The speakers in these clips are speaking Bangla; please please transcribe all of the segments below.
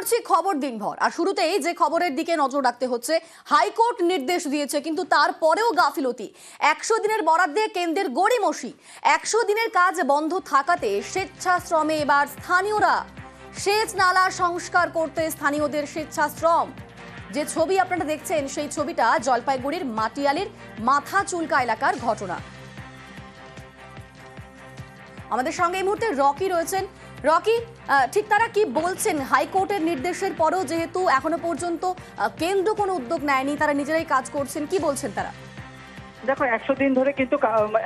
করছি খবর দিনভর। আর শুরুতেই যে খবরের দিকে নজর রাখতে হচ্ছে, হাইকোর্ট নির্দেশ দিয়েছে কিন্তু তারপরেও গাফিলতি। 100 দিনের বরাদ্দে কেন্দ্রের গড়িমসি। 100 দিনের কাজ বন্ধ থাকাতে স্বেচ্ছাশ্রমে এবার স্থানীয়রা। সেচ নালা সংস্কার করতে স্থানীয়দের স্বেচ্ছাশ্রম। যে ছবি আপনারা দেখছেন সেই ছবিটা জলপাইগুড়ির মাটিয়ালির মাথা চুলকা এলাকার ঘটনা। আমাদের সঙ্গে এই মুহূর্তে রকি রয়েছেন। রকি, ঠিক তারা কি বলছেন? হাইকোর্টের নির্দেশের পরেও যেহেতু এখনো পর্যন্ত কেন্দ্র কোনো উদ্যোগ নেয়নি, তারা নিজেরাই কাজ করছেন, কি বলছেন তারা? দেখো, 100 দিন ধরে কিন্তু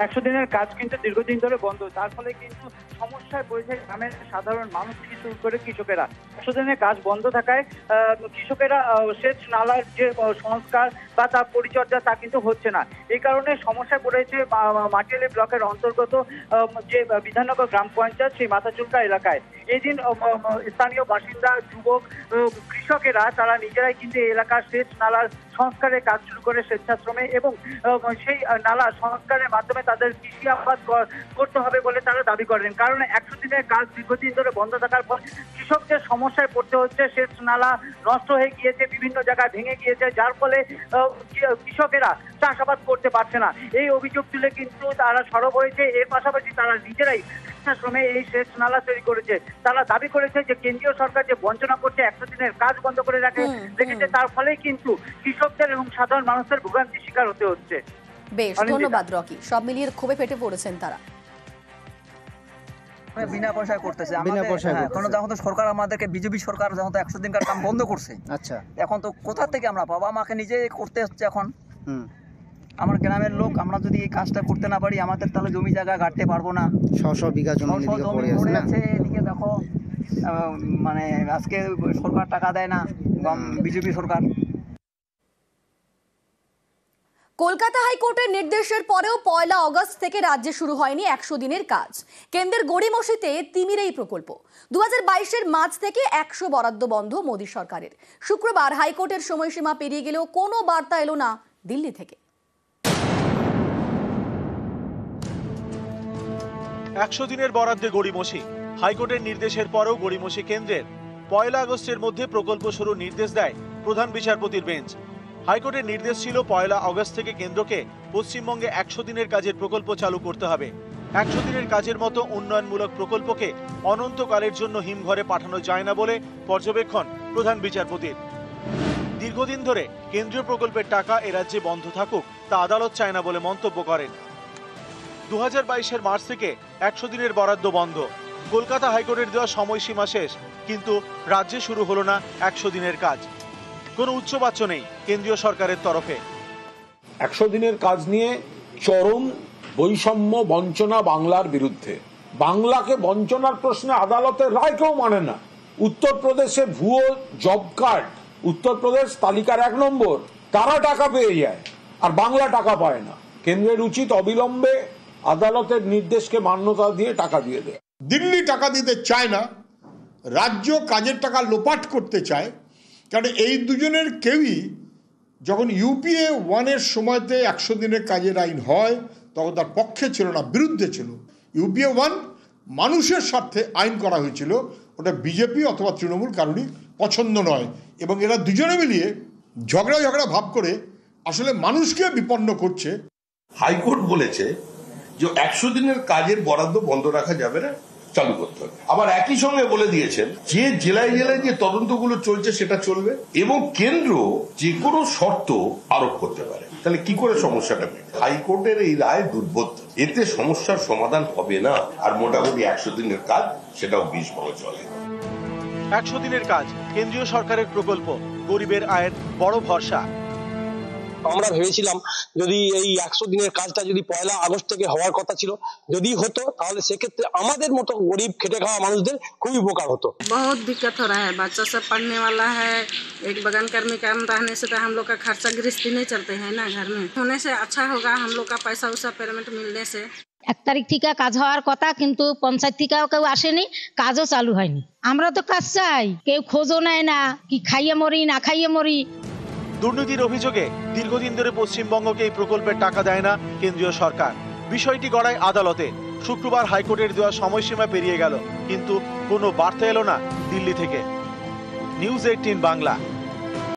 100 দিনের কাজ কিন্তু দীর্ঘদিন ধরে বন্ধ। তার ফলে কিন্তু সমস্যায় পড়েছে গ্রামের সাধারণ মানুষ থেকে শুরু করে কৃষকেরা। 100 দিনের কাজ বন্ধ থাকায় কৃষকেরা সেচ নালার যে সংস্কার বা তার পরিচর্যা তা কিন্তু হচ্ছে না। এই কারণে সমস্যায় পড়েছে মাটিয়ালি ব্লকের অন্তর্গত যে বিধাননগর গ্রাম পঞ্চায়েত সেই মাথাচুলকা এলাকায়। এই দিন স্থানীয় বাসিন্দা, যুবক, কৃষকেরা তারা নিজেরাই কিন্তু এই এলাকার সেচ নালার সংস্কারের কাজ শুরু করে স্বেচ্ছাশ্রমে, এবং সেই নালা সংস্কারের মাধ্যমে তাদের কৃষি আবাদ করতে হবে বলে তারা দাবি করেন। কারণ 100 দিনের কাজ দীর্ঘদিন ধরে বন্ধ থাকার পর কৃষকদের সমস্যায় পড়তে হচ্ছে। সেচ নালা নষ্ট হয়ে গিয়েছে, বিভিন্ন জায়গায় ভেঙে গিয়েছে, যার ফলে কৃষকেরা চাষাবাদ করতে পারছে না। এই অভিযোগ তুলে কিন্তু তারা সরব হয়েছে। এর পাশাপাশি তারা নিজেরাই স্বেচ্ছাশ্রমে এই সেচ নালা তৈরি করেছে। তারা দাবি করেছে যে কেন্দ্রীয় সরকার যে বঞ্চনা করছে, 100 দিনের কাজ বন্ধ করে রেখেছে, তার ফলে কিন্তু কৃষকদের এবং সাধারণ মানুষের ভোগান্তির শিকার হতে হচ্ছে। বেশ, ধন্যবাদ রকি। সব মিলিয়ে ক্ষোভে ফেটে পড়েছেন তারা। বিনা পয়সায় করতেছে, কারণ যখন তো সরকার আমাদেরকে, বিজেপি সরকার যখন তো 100 দিনকার কাম বন্ধ করছে, আচ্ছা, এখন তো কোথা থেকে আমরা পাবো? আমাকে নিজে করতে হচ্ছে। এখন আমার গ্রামের লোক, আমরা যদি এই কাজটা করতে না পারি, আমাদের তাহলে জমি জায়গা কাটতে পারবো না। 100 বিঘা জমি পড়ে আছে। এদিকে দেখো, মানে আজকে সরকার টাকা দেয় না, বিজেপি সরকার। কলকাতা হাইকোর্টের নির্দেশের পরেও 1 আগস্ট থেকে রাজ্যে শুরু হয়নি 100 দিনের কাজ। কেন্দ্রের গড়িমসিতে তিমির এই প্রকল্প। 2022-এর মার্চ থেকে 100 বরাদ্দ বন্ধ মোদী সরকারের। শুক্রবার হাইকোর্টের সময়সীমা পেরিয়ে গেলেও কোনো বার্তা এলো না দিল্লি থেকে। 100 দিনের বরাদ্দে গড়িমসি। হাইকোর্টের নির্দেশের পরেও গড়িমসি কেন্দ্রের। 1 আগস্টের মধ্যে প্রকল্প শুরুর নির্দেশ দেয় প্রধান বিচারপতির বেঞ্চ। হাইকোর্টের নির্দেশ ছিল 1 আগস্ট থেকে কেন্দ্রকে পশ্চিমবঙ্গে 100 দিনের কাজের প্রকল্প চালু করতে হবে। 100 দিনের কাজের মতো উন্নয়নমূলক প্রকল্পকে অনন্তকালের জন্য হিমঘরে পাঠানো যায় না বলে পর্যবেক্ষণ প্রধান বিচারপতির। দীর্ঘদিন ধরে কেন্দ্রীয় প্রকল্পের টাকা এ রাজ্যে বন্ধ থাকুক, তা আদালত চায় না বলে মন্তব্য করেন। 2022-এর মার্চ থেকে 100 দিনের বরাদ্দ বন্ধ। কলকাতা হাইকোর্টের দেওয়া সময়সীমা শেষ, কিন্তু রাজ্যে শুরু হলো না 100 দিনের কাজ। কোনো উচ্চবাচ্য নেই কেন্দ্রীয় সরকারের তরফে। 100 দিনের কাজ নিয়ে চরম বৈষম্য, বঞ্চনা বাংলার বিরুদ্ধে। বাংলাকে বঞ্চনার প্রশ্নে আদালতের রায় কেউ মানে না। উত্তরপ্রদেশে ভুয়ো জব কার্ড, উত্তরপ্রদেশ তালিকার 1 নম্বর, তারা টাকা পেয়ে যায় আর বাংলা টাকা পায় না। কেন্দ্রের উচিত অবিলম্বে আদালতের নির্দেশকে মান্যতা দিয়ে টাকা দিয়ে দেয়। দিল্লি টাকা দিতে চায় না, রাজ্য কাজের টাকা লোপাট করতে চায়। কারণ এই দুজনের কেউই, যখন ইউপিএ 1-এর সময়তে 100 দিনের কাজের আইন হয়, তখন তার পক্ষে ছিল না, বিরুদ্ধে ছিল। ইউপিএ 1 মানুষের স্বার্থে আইন করা হয়েছিল, ওটা বিজেপি অথবা তৃণমূল কারোরই পছন্দ নয়। এবং এরা দুজনে মিলিয়ে ঝগড়া ভাব করে আসলে মানুষকে বিপন্ন করছে। হাইকোর্ট বলেছে যে 100 দিনের কাজের বরাদ্দ বন্ধ রাখা যাবে না, চালু করতে হবে। আবার একই সঙ্গে বলে দিয়েছেন যে জেলায় জেলায় যে তদন্তগুলো চলছে সেটা চলবে, এবং কেন্দ্র যে কোনো শর্ত আরোপ করতে পারে। তাহলে কি করে সমস্যাটা মেটে? হাইকোর্টের এই রায় দুর্বোধ্য। এতে সমস্যার সমাধান হবে না। আর মোটামুটি 100 দিনের কাজ, সেটাও 20 বছর চলে। 100 দিনের কাজ কেন্দ্রীয় সরকারের প্রকল্প, গরিবের আয়ের বড় ভরসা। আমরা ভেবেছিলাম যদি এই 100 দিনের কাজটা যদি 1 আগস্ট থেকে হওয়ার কথা ছিল, যদি হতো তাহলে সেক্ষেত্রে আমাদের মতো গরিব খেটে খাওয়া মানুষদের খুবই উপকার হতো। बहुत दिक्कत हो रहा है, बच्चा सब पढ़ने वाला है, एक बगान कर्मी काम रहने से तो हम लोग का खर्चा गृहस्थी नहीं चलते हैं ना घर में। होने से अच्छा होगा, हम लोग का पैसा उसा पेमेंट मिलने से। 1 তারিখ থেকে কাজ হওয়ার কথা, কিন্তু পঞ্চায়েত থেকেও কেউ আসেনি, কাজও চালু হয়নি। আমরা তো কাজ চাই, কেউ খোঁজও নেয় না, কি খাইয়ে মরি না খাইয়ে মরি। দুর্নীতির অভিযোগে দীর্ঘদিন ধরে পশ্চিমবঙ্গকে এই প্রকল্পের টাকা দেয় না কেন্দ্রীয় সরকার। বিষয়টি গড়ায় আদালতে। শুক্রবার হাইকোর্টের দেওয়া সময়সীমা পেরিয়ে গেল, কিন্তু কোনো বার্তা এলো না দিল্লি থেকে। নিউজ 18 বাংলা।